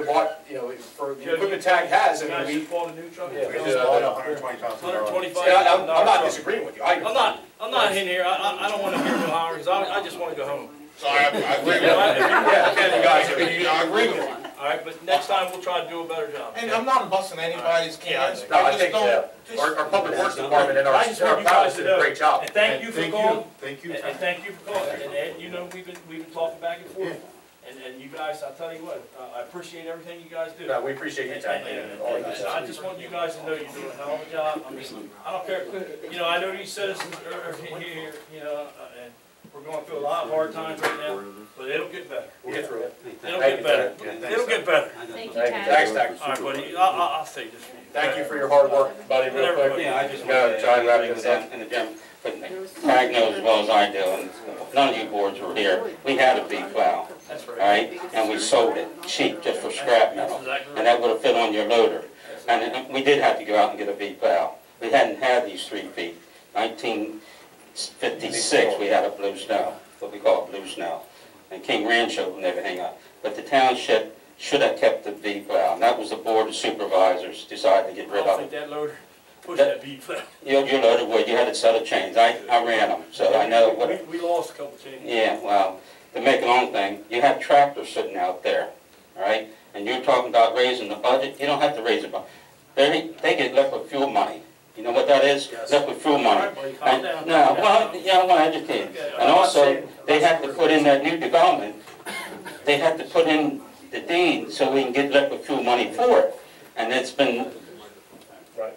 bought, you know, for the equipment tag has, I mean, we bought a new truck. Yeah, We just bought $125,000. I'm not disagreeing with you. I'm not in here. I don't want to hear no holler because I just want to go home. So I agree with you. Yeah, you guys, I agree with you. All right, but next time we'll try to do a better job. And I'm not busting anybody's cans. No, I think our public works department and our pals did a great job. And thank you for calling. Thank you. And thank you for calling. And you know, we've been talking back and forth. And you guys, I'll tell you what, I appreciate everything you guys do. No, we appreciate you, Tag. I just want you guys to know you're doing a hell of a job. I mean, I don't care, you know, I know these citizens are here, you know, and we're going through a lot of hard times right now, but it'll get better. We'll get through it. It'll get better. It'll get better. Thank you, Tag. Thanks, Tag. All right, buddy, I'll say this for you. Thank you for your hard work, buddy, real quick. Yeah, I just want to try and wrap this up. in the gym, but Tag knows as well as I do, and none of you boards were here. We had a big plow, That's all right, and we sold it cheap just for scrap metal, and that would have fit on your loader. And we did have to go out and get a big plow. We hadn't had these 3 feet. 1956, we had a blue snow, what we call a blue snow, and King Rancho and everything up. But the township should have kept the V plow, and that was the board of supervisors decided to get rid I of don't think it. that loader pushed that beat flat. Your loader would, you had a set of chains. I ran them, so I know what. We lost a couple chains. Yeah, well, to make a long thing, you have tractors sitting out there, all right? And you're talking about raising the budget. You don't have to raise the budget. They get liquid fuel money. You know what that is? Yes. Liquid fuel money. All right, buddy, calm down. No, well, yeah, I want to educate. Okay, And also, they have to put in that new development. They have to put in the deed so we can get liquid fuel money for it. And it's been,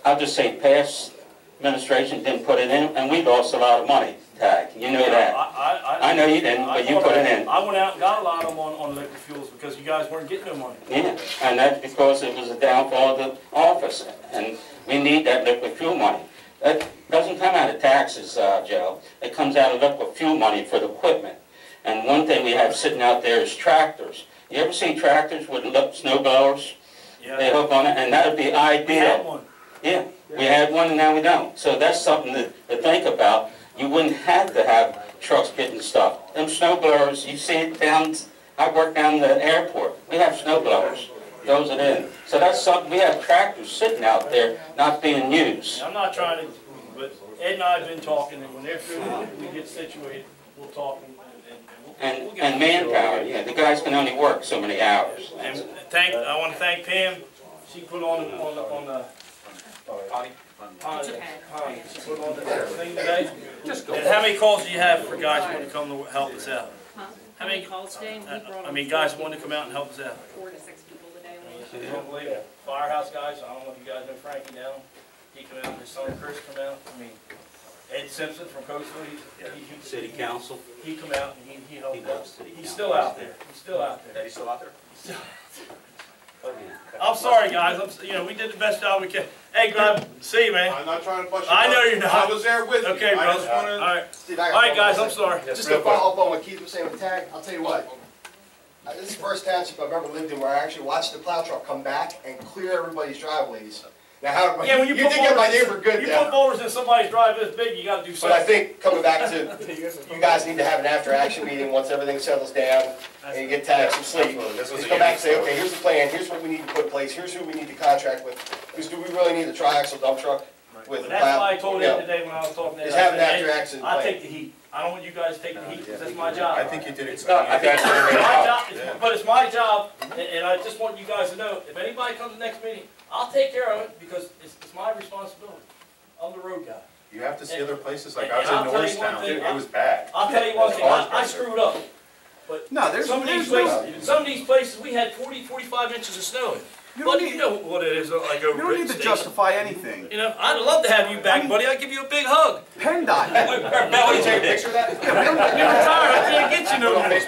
I'll just say, past administration didn't put it in, and we lost a lot of money, Tag. You know that. I know you didn't, but you put it in. I went out and got a lot of them on liquid fuels because you guys weren't getting no money. Yeah, and that's because it was a downfall of the office, and we need that liquid fuel money. That doesn't come out of taxes, Joe. It comes out of liquid fuel money for the equipment. And one thing we have sitting out there is tractors. You ever see tractors with snow blowers? Yeah. They hook on it, and that would be ideal. We had one. Yeah, we had one and now we don't. So that's something to think about. You wouldn't have to have trucks getting stuff. Them snow blowers, you see it down, I work down the airport. We have snow blowers. Goes it in. So that's something, we have tractors sitting out there not being used. I'm not trying to, but Ed and I have been talking, and when they're through, we get situated, we'll talk And manpower, yeah, the guys can only work so many hours. And I want to thank Pam. She put on the she put on the thing today. And how many calls do you have for guys who want to come to help us out? How many calls today? I mean, guys who want to come out and help us out. 4 to 6 people today. You don't believe it. Firehouse guys, I don't know if you guys know Frankie down. He come out, his son Chris come out. I mean, Ed Simpson from Coastal, City Council. He come out and he helped us. City He's Council. still out there. He's still out there. He's still out there? I'm sorry, guys. You know, we did the best job we can. Hey, Glenn, see you, man. I'm not trying to push you. I know you're not. I was there with you. Okay, I brother. just wanted. All right. Steve, All right, guys. I'm sorry. Just to follow up on what Keith was saying with Tag, I'll tell you what. This is the first township I've ever lived in where I actually watched the plow truck come back and clear everybody's driveways. Now, how, Yeah, when you did get my neighbor good you there. put boulders in somebody's drive this big, you got to do But I something. think coming back to, you guys need to have an after-action meeting once everything settles down and you get Tag some sleep. Just come back and say, okay, here's the plan, here's what we need to put in place, here's who we need to contract with. Because do we really need a triaxle dump truck with But plow? that's why I told him today when I was talking to him. Just have an after-action I'll plan. take the heat. I don't want you guys to take the heat because that's my job. I think you did it. I think It's my job, but it's my job, and I just want you guys to know, if anybody comes to the next meeting, I'll take care of it because it's my responsibility. I'm the road guy. You have to see other places, like And I was I'll in tell you one Norristown, thing, it was bad. I'll tell you one thing, I screwed up. But No, there's some of these places, we had 40, 45 inches of snow in. Buddy, you know what it is like over You don't need to justify anything. You know, I'd love to have you back, buddy. I'd give you a big hug. PennDOT. Will you take a picture of that? You're retired. I can't get you no more. He's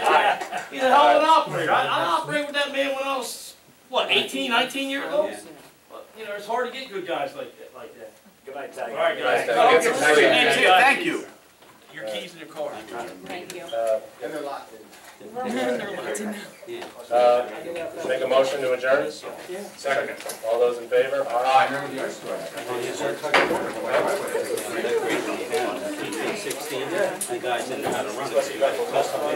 a hell of an operator. I operated with that man when I was, what, 18, 19 years old? Well, you know, it's hard to get good guys like that. Good night, Tag. All right, guys. Get some sleep. Thank you. Your keys in your car. Thank you. And they're locked in. They're locked in. Make a motion to adjourn? Second. All those in favor? Aye. 16, and guys didn't know how to run it. So you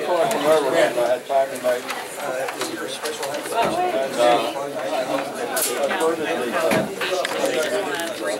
Calling from Riverhead, I had time tonight. And,